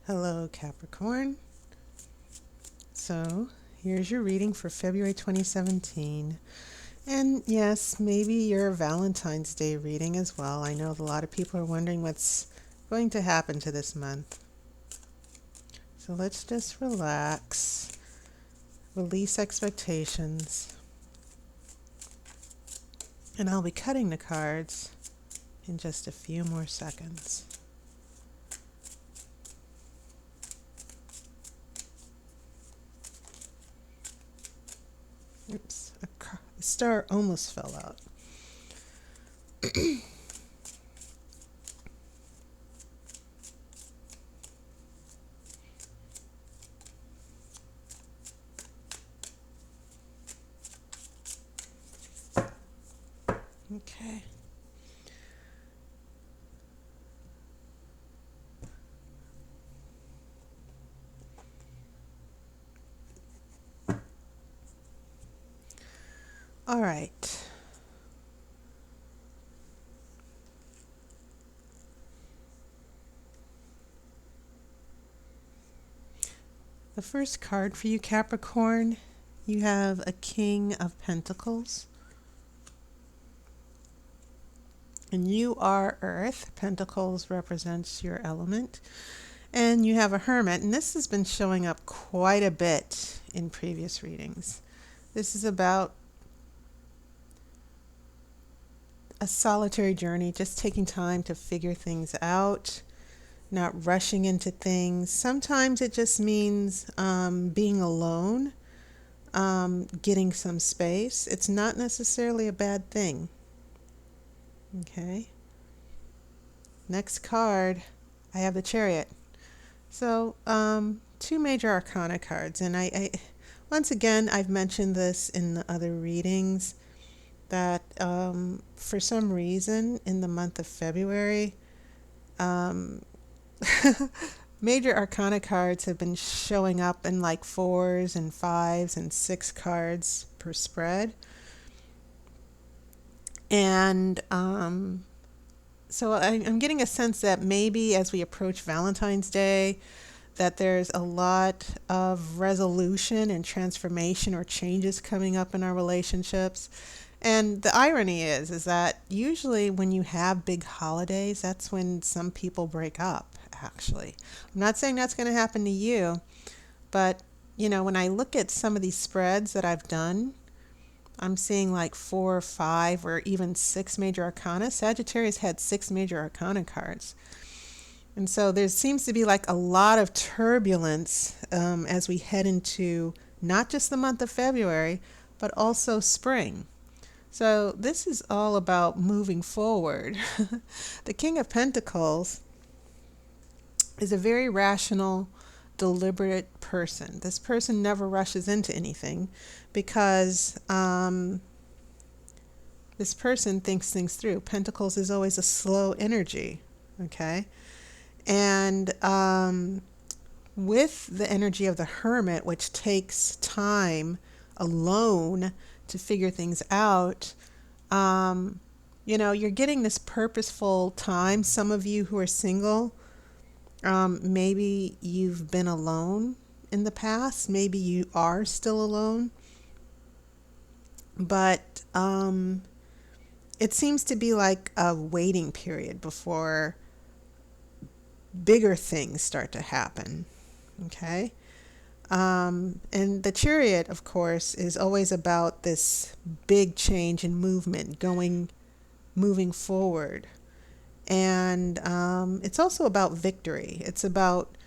Hello, Capricorn. So, here's your reading for February 2017. And yes, maybe your Valentine's Day reading as well. I know a lot of people are wondering what's going to happen to this month. So, let's just relax, release expectations. And I'll be cutting the cards in just a few more seconds. Oops, a star almost fell out. Okay. All right. The first card for you, Capricorn, you have a King of Pentacles. And you are Earth. Pentacles represents your element. And you have a Hermit. And this has been showing up quite a bit in previous readings. This is about a solitary journey, just taking time to figure things out, not rushing into things. Sometimes it just means being alone, getting some space. It's not necessarily a bad thing. Okay. Next card, I have the Chariot. So, two major arcana cards. And I once again, I've mentioned this in the other readings that for some reason in the month of February, major arcana cards have been showing up in like 4s and 5s and 6 cards per spread. And so I'm getting a sense that maybe as we approach Valentine's Day, that there's a lot of resolution and transformation or changes coming up in our relationships. And the irony is that usually when you have big holidays, that's when some people break up, actually. I'm not saying that's going to happen to you, but, when I look at some of these spreads that I've done, I'm seeing like 4 or 5 or even 6 major arcana. Sagittarius had 6 major arcana cards. And so there seems to be like a lot of turbulence as we head into not just the month of February, but also spring. So this is all about moving forward. The King of Pentacles is a very rational, deliberate person. This person never rushes into anything because this person thinks things through. Pentacles is always a slow energy, okay? And with the energy of the Hermit, which takes time alone to figure things out, you're getting this purposeful time. Some of you who are single, maybe you've been alone in the past. Maybe you are still alone. But it seems to be like a waiting period before bigger things start to happen. Okay? And the Chariot, of course, is always about this big change in movement, moving forward. And it's also about victory. It's about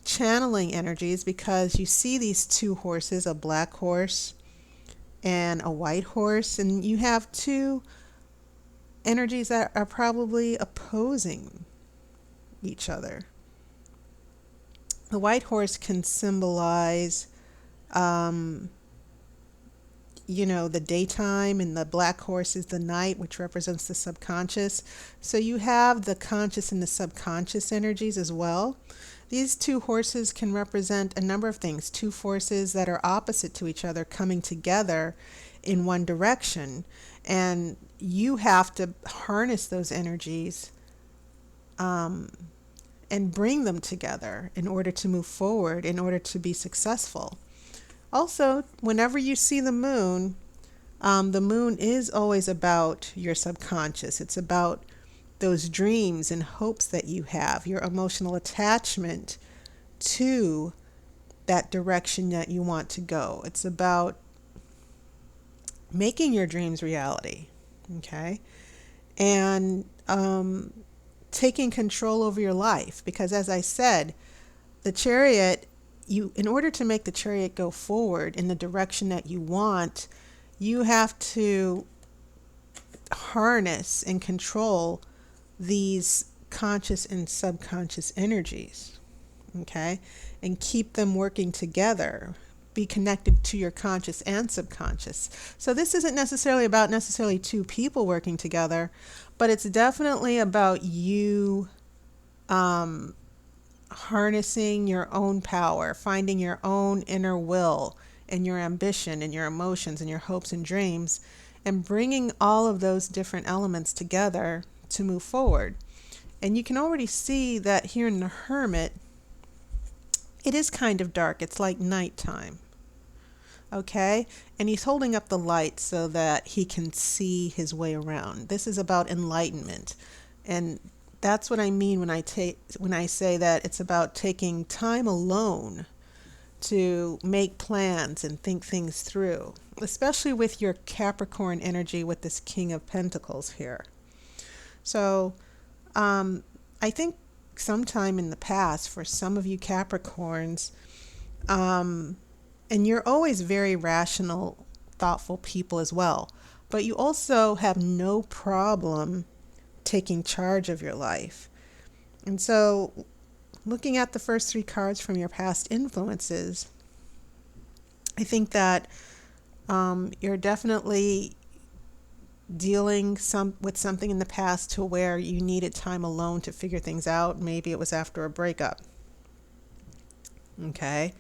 channeling energies because you see these 2 horses, a black horse and a white horse, and you have 2 energies that are probably opposing each other. The white horse can symbolize, the daytime, and the black horse is the night, which represents the subconscious. So you have the conscious and the subconscious energies as well. These 2 horses can represent a number of things, 2 forces that are opposite to each other coming together in one direction. And you have to harness those energies and bring them together in order to move forward, in order to be successful. Also, whenever you see the moon is always about your subconscious. It's about those dreams and hopes that you have, your emotional attachment to that direction that you want to go. It's about making your dreams reality, okay? And taking control over your life. Because as I said, the chariot, in order to make the chariot go forward in the direction that you want, you have to harness and control these conscious and subconscious energies, okay? And keep them working together. Be connected to your conscious and subconscious. So this isn't necessarily about two people working together, but it's definitely about you harnessing your own power, finding your own inner will and your ambition and your emotions and your hopes and dreams, and bringing all of those different elements together to move forward. And you can already see that here in the Hermit, it is kind of dark. It's like nighttime. Okay? And he's holding up the light so that he can see his way around. This is about enlightenment. And that's what I mean when I say that it's about taking time alone to make plans and think things through, especially with your Capricorn energy with this King of Pentacles here. So I think sometime in the past, for some of you Capricorns, and you're always very rational, thoughtful people as well, but you also have no problem taking charge of your life. And so looking at the first three cards from your past influences, I think that you're definitely dealing with something in the past to where you needed time alone to figure things out. Maybe it was after a breakup. Okay.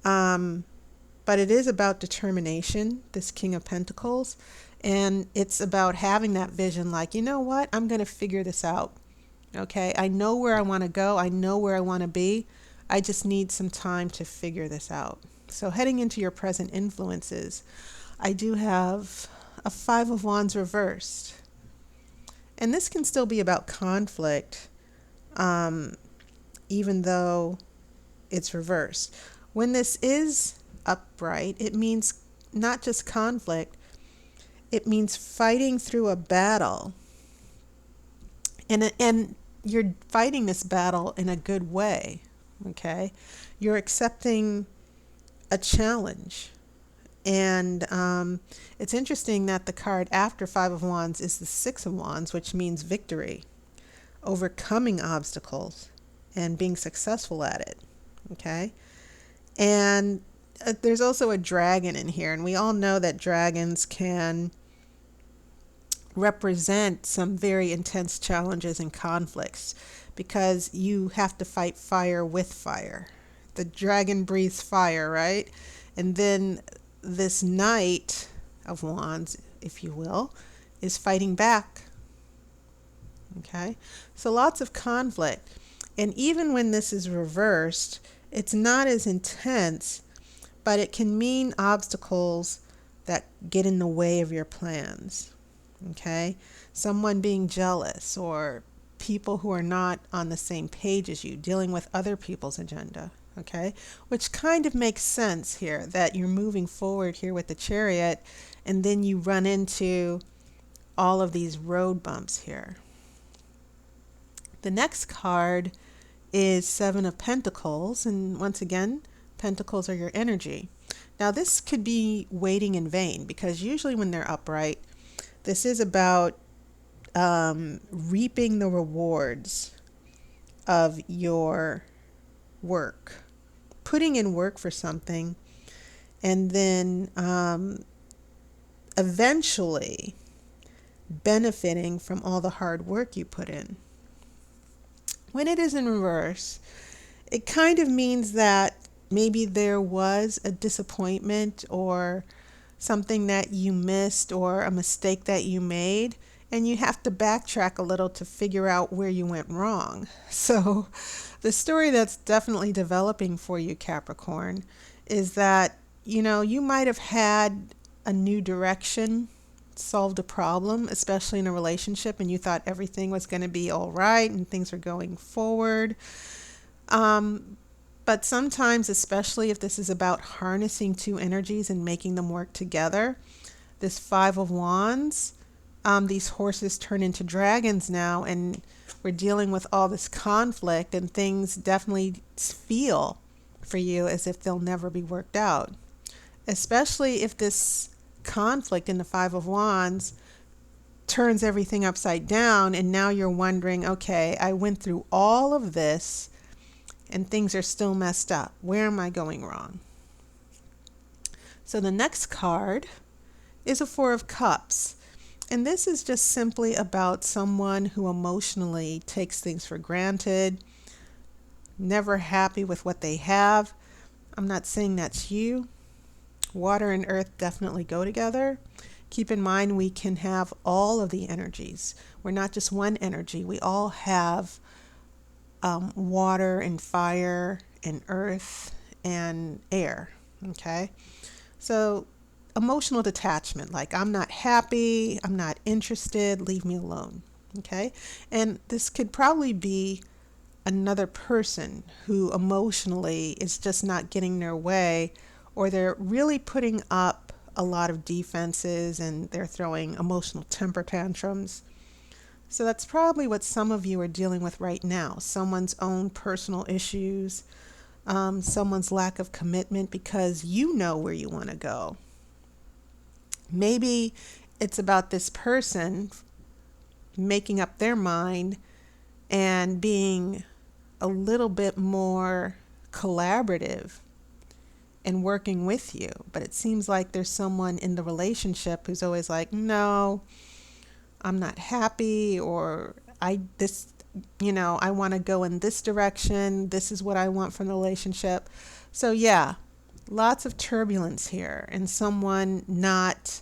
But it is about determination, this King of Pentacles. And it's about having that vision like, you know what? I'm going to figure this out. Okay. I know where I want to go. I know where I want to be. I just need some time to figure this out. So heading into your present influences, I do have a Five of Wands reversed. And this can still be about conflict, even though it's reversed. When this is upright, it means not just conflict, it means fighting through a battle. And you're fighting this battle in a good way, okay? You're accepting a challenge. And it's interesting that the card after Five of Wands is the Six of Wands, which means victory, overcoming obstacles, and being successful at it, okay? And there's also a dragon in here, and we all know that dragons can represent some very intense challenges and conflicts because you have to fight fire with fire. The dragon breathes fire, right? And then this Knight of Wands, if you will, is fighting back. Okay? So lots of conflict. And even when this is reversed, it's not as intense, but it can mean obstacles that get in the way of your plans. Okay? Someone being jealous or people who are not on the same page as you, dealing with other people's agenda. Okay? Which kind of makes sense here that you're moving forward here with the Chariot and then you run into all of these road bumps here. The next card is Seven of Pentacles, and once again, Pentacles are your energy. Now this could be waiting in vain because usually when they're upright, this is about reaping the rewards of your work, putting in work for something, and then eventually benefiting from all the hard work you put in. When it is in reverse, it kind of means that maybe there was a disappointment or something that you missed or a mistake that you made, and you have to backtrack a little to figure out where you went wrong. So, the story that's definitely developing for you, Capricorn, is that, you might have had a new direction, solved a problem, especially in a relationship, and you thought everything was going to be all right and things were going forward. But sometimes, especially if this is about harnessing two energies and making them work together, this Five of Wands, these horses turn into dragons now, and we're dealing with all this conflict, and things definitely feel for you as if they'll never be worked out. Especially if this conflict in the Five of Wands turns everything upside down, and now you're wondering, okay, I went through all of this and things are still messed up. Where am I going wrong? So the next card is a Four of Cups. And this is just simply about someone who emotionally takes things for granted, never happy with what they have. I'm not saying that's you. Water and earth definitely go together. Keep in mind, we can have all of the energies. We're not just one energy. We all have water and fire and earth and air. Okay? So emotional detachment, like I'm not happy, I'm not interested, leave me alone. Okay? And this could probably be another person who emotionally is just not getting their way, or they're really putting up a lot of defenses and they're throwing emotional temper tantrums. So that's probably what some of you are dealing with right now. Someone's own personal issues, someone's lack of commitment because you know where you want to go. Maybe it's about this person making up their mind and being a little bit more collaborative and working with you. But it seems like there's someone in the relationship who's always like, no, I'm not happy, or I want to go in this direction. This is what I want from the relationship. So yeah, lots of turbulence here, and someone not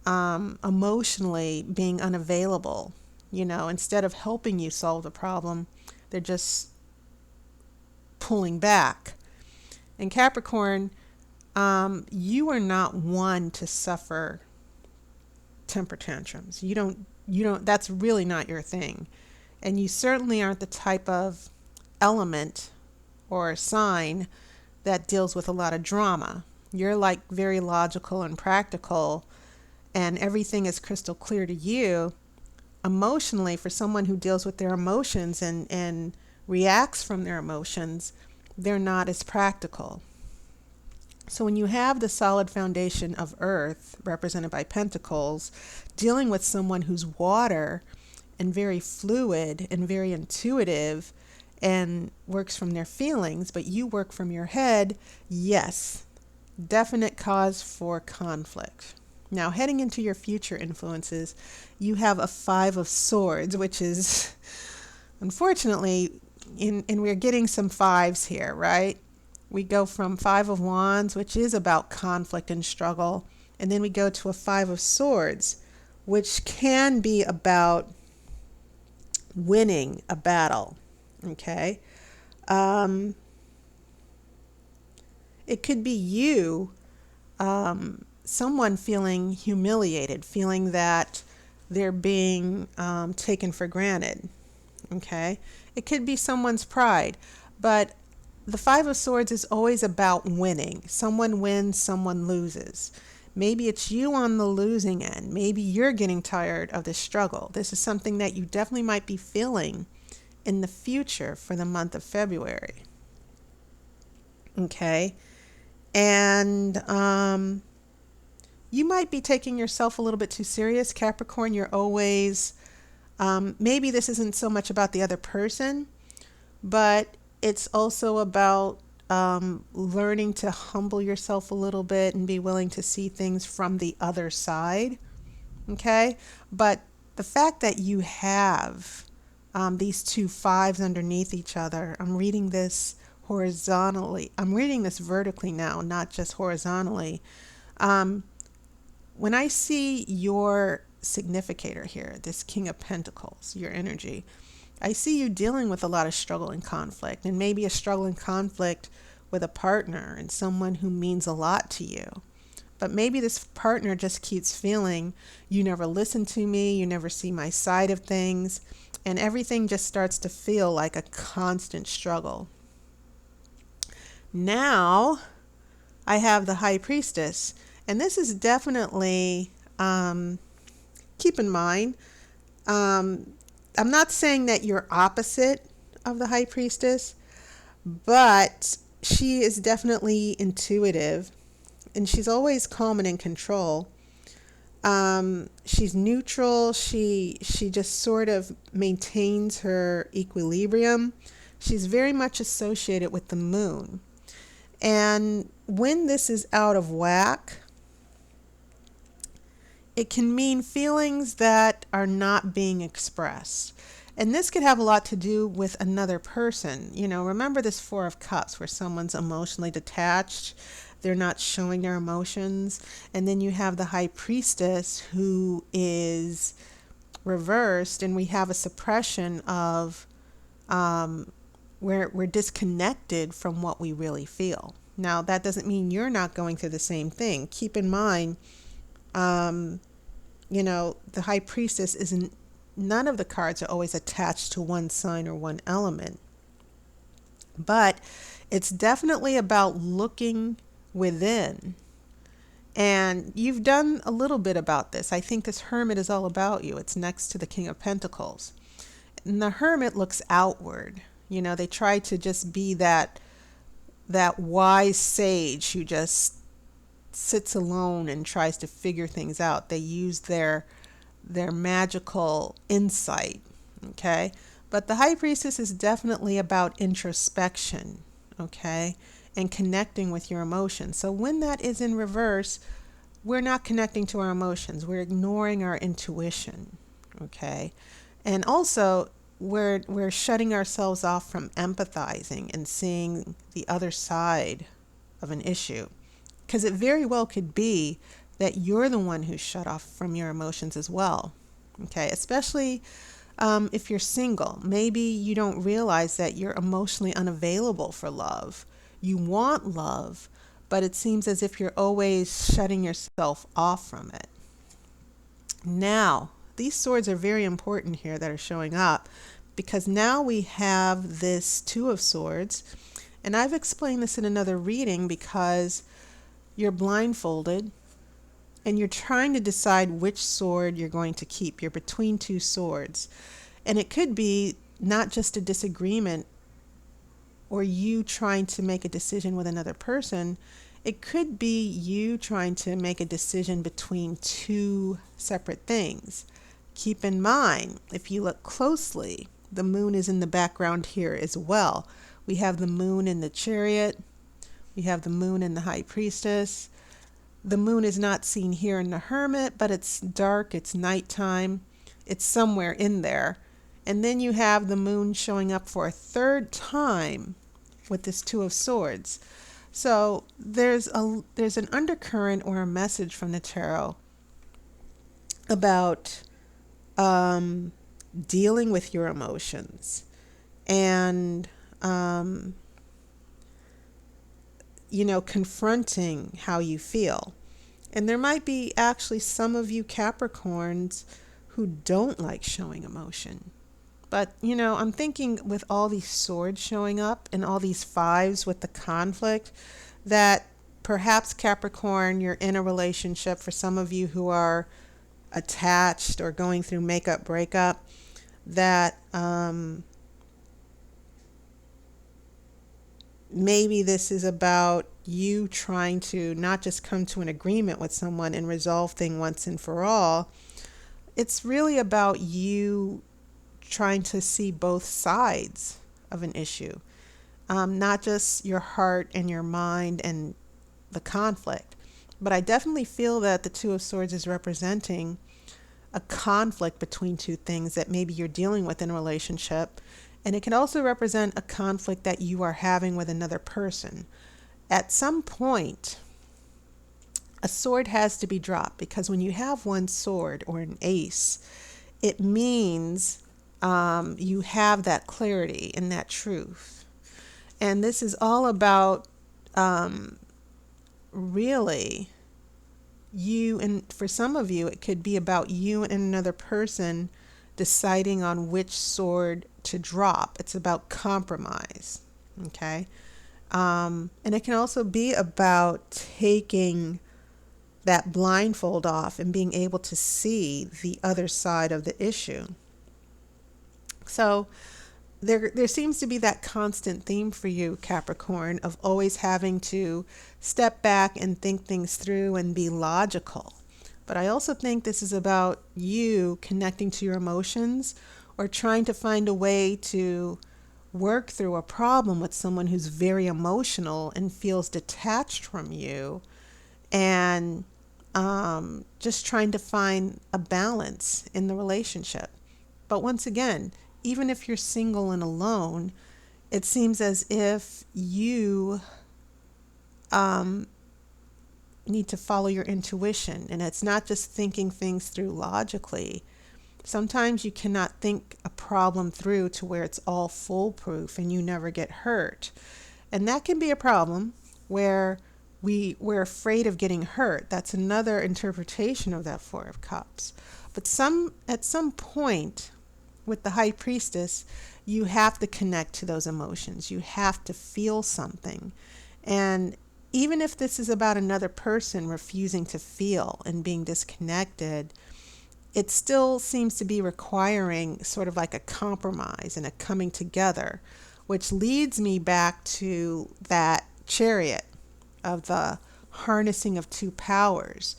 emotionally being unavailable. Instead of helping you solve the problem, they're just pulling back. And Capricorn, you are not one to suffer temper tantrums. You don't, that's really not your thing. And you certainly aren't the type of element or sign that deals with a lot of drama. You're like very logical and practical, and everything is crystal clear to you. Emotionally, for someone who deals with their emotions and reacts from their emotions, they're not as practical. So when you have the solid foundation of earth, represented by pentacles, dealing with someone who's water and very fluid and very intuitive and works from their feelings, but you work from your head, yes, definite cause for conflict. Now, heading into your future influences, you have a Five of Swords, which is, unfortunately, and we're getting some fives here, right? We go from Five of Wands, which is about conflict and struggle, and then we go to a Five of Swords, which can be about winning a battle, okay? It could be you, someone feeling humiliated, feeling that they're being taken for granted, okay? It could be someone's pride, but the Five of Swords is always about winning. Someone wins, someone loses. Maybe it's you on the losing end. Maybe you're getting tired of the struggle. This is something that you definitely might be feeling in the future for the month of February. Okay? And you might be taking yourself a little bit too serious, Capricorn. You're always, maybe this isn't so much about the other person, but it's also about learning to humble yourself a little bit and be willing to see things from the other side. Okay? But the fact that you have these two fives underneath each other, I'm reading this horizontally. I'm reading this vertically now, not just horizontally. When I see your significator here, this King of Pentacles, your energy. I see you dealing with a lot of struggle and conflict, and maybe a struggle and conflict with a partner and someone who means a lot to you. But maybe this partner just keeps feeling, you never listen to me, you never see my side of things, and everything just starts to feel like a constant struggle. Now, I have the High Priestess, and this is definitely, keep in mind, I'm not saying that you're opposite of the High Priestess, but she is definitely intuitive, and she's always calm and in control. She's neutral. She just sort of maintains her equilibrium. She's very much associated with the moon. And when this is out of whack, it can mean feelings that are not being expressed. And this could have a lot to do with another person. Remember this Four of Cups where someone's emotionally detached, they're not showing their emotions. And then you have the High Priestess who is reversed, and we have a suppression of where we're disconnected from what we really feel. Now, that doesn't mean you're not going through the same thing. Keep in mind, the High Priestess isn't, none of the cards are always attached to one sign or one element. But it's definitely about looking within. And you've done a little bit about this. I think this Hermit is all about you. It's next to the King of Pentacles. And the Hermit looks outward. They try to just be that wise sage who just sits alone and tries to figure things out. They use their magical insight, okay? But the High Priestess is definitely about introspection, okay? And connecting with your emotions. So when that is in reverse, we're not connecting to our emotions. We're ignoring our intuition, okay? And also, we're shutting ourselves off from empathizing and seeing the other side of an issue. Because it very well could be that you're the one who's shut off from your emotions as well, okay? Especially if you're single. Maybe you don't realize that you're emotionally unavailable for love. You want love, but it seems as if you're always shutting yourself off from it. Now, these swords are very important here that are showing up, because now we have this Two of Swords, and I've explained this in another reading, because you're blindfolded and you're trying to decide which sword you're going to keep. You're between two swords, and it could be not just a disagreement or you trying to make a decision with another person. It could be you trying to make a decision between two separate things. Keep in mind, if you look closely, the moon is in the background here as well. We have the moon in the Chariot. We have the moon in the High Priestess. The moon is not seen here in the Hermit, but it's dark, it's nighttime, it's somewhere in there. And then you have the moon showing up for a third time with this Two of Swords. So there's an undercurrent or a message from the tarot about dealing with your emotions and confronting how you feel. And there might be actually some of you Capricorns who don't like showing emotion. But, I'm thinking with all these swords showing up and all these fives with the conflict, that perhaps Capricorn, you're in a relationship, for some of you who are attached or going through makeup breakup, that maybe this is about you trying to not just come to an agreement with someone and resolve things once and for all. It's really about you trying to see both sides of an issue, not just your heart and your mind and the conflict. But I definitely feel that the Two of Swords is representing a conflict between two things that maybe you're dealing with in a relationship. And it can also represent a conflict that you are having with another person. At some point, a sword has to be dropped, because when you have one sword or an ace, it means you have that clarity and that truth. And this is all about really you, and for some of you, it could be about you and another person deciding on which sword to drop. It's about compromise. Okay. And it can also be about taking that blindfold off and being able to see the other side of the issue. So there seems to be that constant theme for you, Capricorn, of always having to step back and think things through and be logical. But I also think this is about you connecting to your emotions, or trying to find a way to work through a problem with someone who's very emotional and feels detached from you, and just trying to find a balance in the relationship. But once again, even if you're single and alone, it seems as if you need to follow your intuition. And it's not just thinking things through logically. Sometimes you cannot think a problem through to where it's all foolproof and you never get hurt. And that can be a problem where we're afraid of getting hurt. That's another interpretation of that Four of Cups. But at some point with the High Priestess, you have to connect to those emotions. You have to feel something. And even if this is about another person refusing to feel and being disconnected, it still seems to be requiring sort of like a compromise and a coming together, which leads me back to that Chariot of the harnessing of two powers,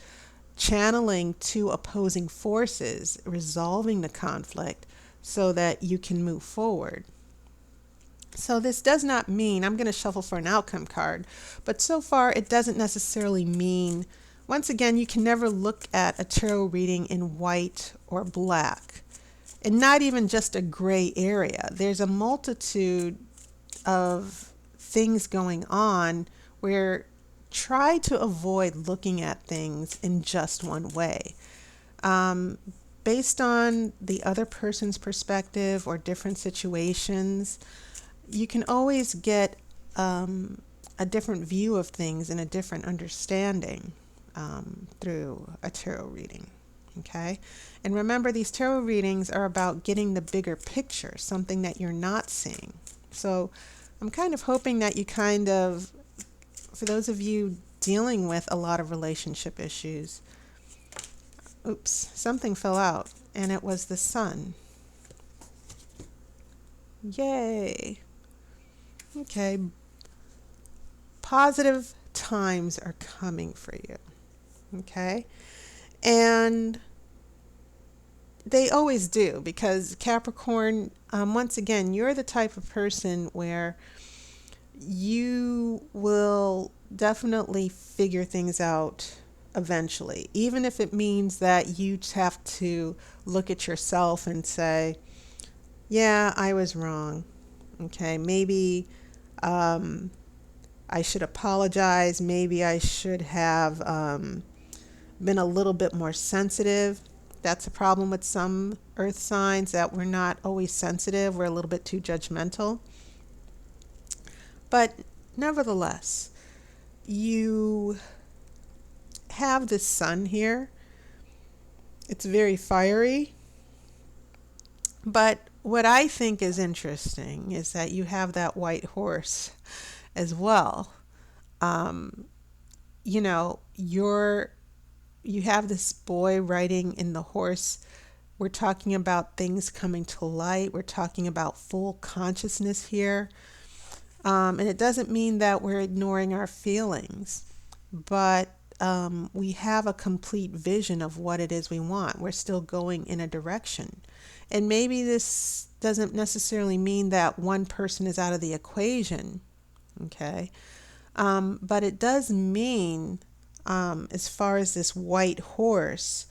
channeling two opposing forces, resolving the conflict so that you can move forward. So this does not mean, I'm going to shuffle for an outcome card, but so far it doesn't necessarily mean, once again, you can never look at a tarot reading in white or black, and not even just a gray area. There's a multitude of things going on where try to avoid looking at things in just one way. Based on the other person's perspective or different situations, you can always get a different view of things and a different understanding through a tarot reading. Okay? And remember, these tarot readings are about getting the bigger picture, something that you're not seeing. So I'm kind of hoping that you for those of you dealing with a lot of relationship issues, something fell out, and it was the Sun. Yay. Okay. Positive times are coming for you. Okay? And they always do, because Capricorn, once again, you're the type of person where you will definitely figure things out eventually, even if it means that you have to look at yourself and say, yeah, I was wrong. Okay, maybe I should apologize. Maybe I should have been a little bit more sensitive. That's a problem with some earth signs, that we're not always sensitive. We're a little bit too judgmental. But nevertheless, you have this Sun here. It's very fiery. But what I think is interesting is that you have that white horse as well. You know, you have this boy riding in the horse. We're talking about things coming to light. We're talking about full consciousness here. And it doesn't mean that we're ignoring our feelings, but we have a complete vision of what it is we want. We're still going in a direction. And maybe this doesn't necessarily mean that one person is out of the equation, okay? But it does mean, as far as this white horse,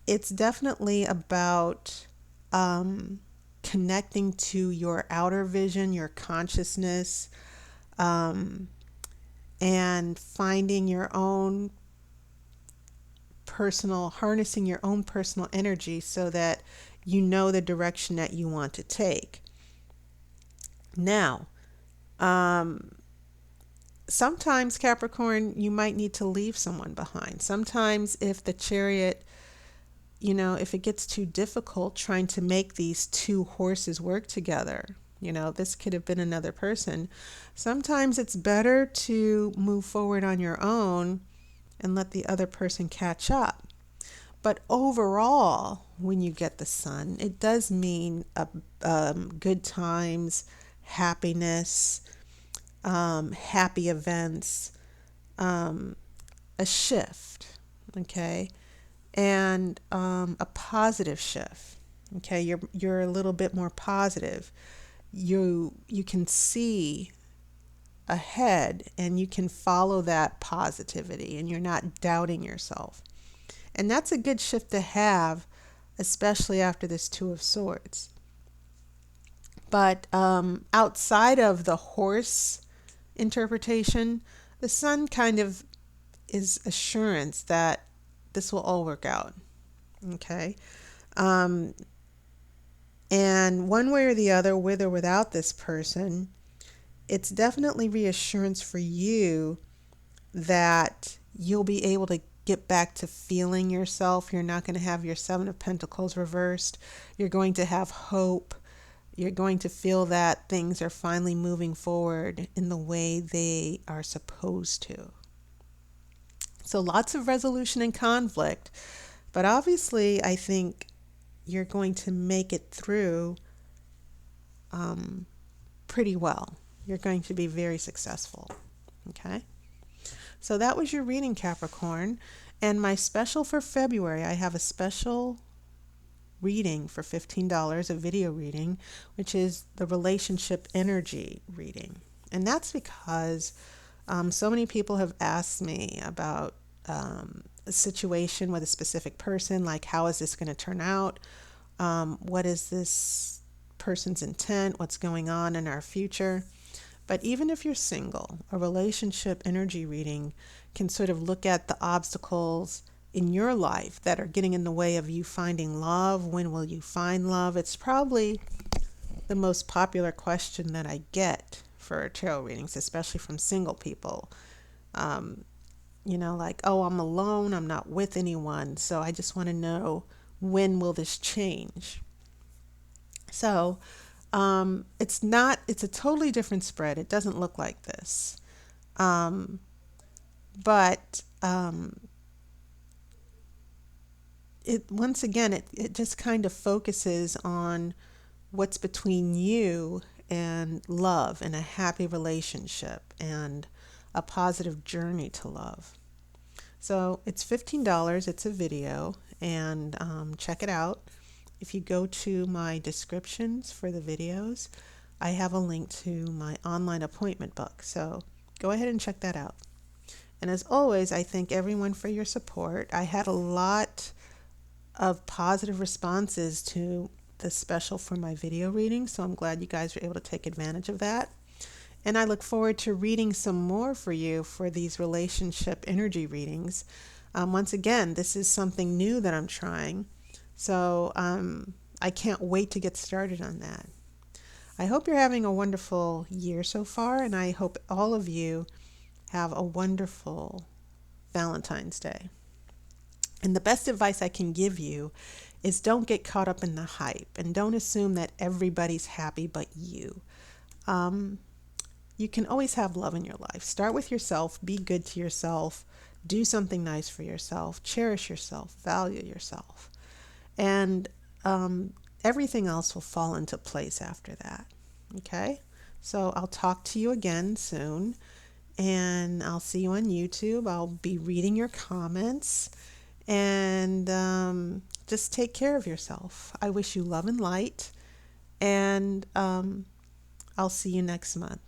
it's definitely about connecting to your outer vision, your consciousness, and finding your own harnessing your own personal energy so that you know the direction that you want to take. Now, sometimes, Capricorn, you might need to leave someone behind. Sometimes if the chariot, if it gets too difficult trying to make these two horses work together, this could have been another person. Sometimes it's better to move forward on your own and let the other person catch up. But overall, when you get the sun, it does mean good times, happiness, happy events, a shift, okay, and a positive shift. Okay, you're a little bit more positive. You can see ahead and you can follow that positivity, and you're not doubting yourself. And that's a good shift to have, especially after this Two of Swords. But outside of the horse interpretation, the sun kind of is assurance that this will all work out. Okay. And one way or the other, with or without this person, it's definitely reassurance for you that you'll be able to get back to feeling yourself. You're not going to have your Seven of Pentacles reversed. You're going to have hope. You're going to feel that things are finally moving forward in the way they are supposed to. So lots of resolution and conflict, but obviously I think you're going to make it through pretty well. You're going to be very successful. Okay? So that was your reading, Capricorn. And my special for February, I have a special reading for $15, a video reading, which is the relationship energy reading. And that's because so many people have asked me about a situation with a specific person, like how is this going to turn out? What is this person's intent? What's going on in our future? But even if you're single, a relationship energy reading can sort of look at the obstacles in your life that are getting in the way of you finding love. When will you find love? It's probably the most popular question that I get for tarot readings, especially from single people. Like, oh, I'm alone, I'm not with anyone, so I just want to know, when will this change? So it's a totally different spread. It doesn't look like this. But once again, it just kind of focuses on what's between you and love and a happy relationship and a positive journey to love. So it's $15. It's a video, and check it out. If you go to my descriptions for the videos, I have a link to my online appointment book. So go ahead and check that out. And as always, I thank everyone for your support. I had a lot of positive responses to the special for my video reading, so I'm glad you guys were able to take advantage of that. And I look forward to reading some more for you for these relationship energy readings. Once again, this is something new that I'm trying, so I can't wait to get started on that. I hope you're having a wonderful year so far, and I hope all of you have a wonderful Valentine's Day. And the best advice I can give you is don't get caught up in the hype, and don't assume that everybody's happy but you. You can always have love in your life. Start with yourself. Be good to yourself. Do something nice for yourself. Cherish yourself. Value yourself. And everything else will fall into place after that. Okay? So I'll talk to you again soon. And I'll see you on YouTube. I'll be reading your comments. And just take care of yourself. I wish you love and light. And I'll see you next month.